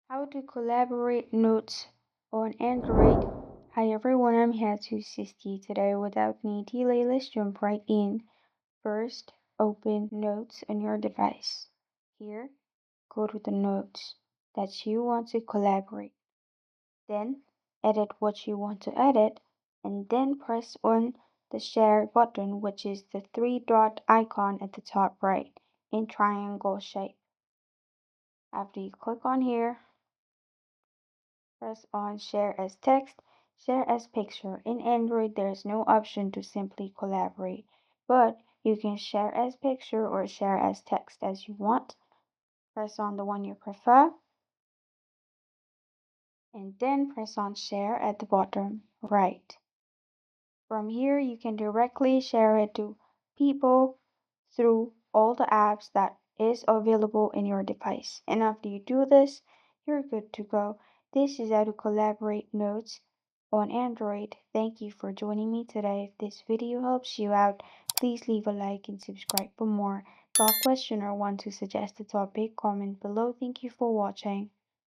How to collaborate notes on Android. Hi everyone, I'm here to assist you today. Without any delay, let's jump right in. First, open Notes on your device. Here, go to the notes that you want to collaborate. Then, edit what you want to edit, and then press on the Share button, which is the three-dot icon at the top right in triangle shape. After you click on here, press on Share as Text, Share as Picture. In Android, there is no option to simply collaborate, but you can share as picture or share as text as you want. Press on the one you prefer, and then press on Share at the bottom right. From here, you can directly share it to people through all the apps that is available in your device. And after you do this, you're good to go. This is how to collaborate notes on Android. Thank you for joining me today. If this video helps you out, please leave a like and subscribe for more. Got a question or want to suggest a topic? Comment below. Thank you for watching.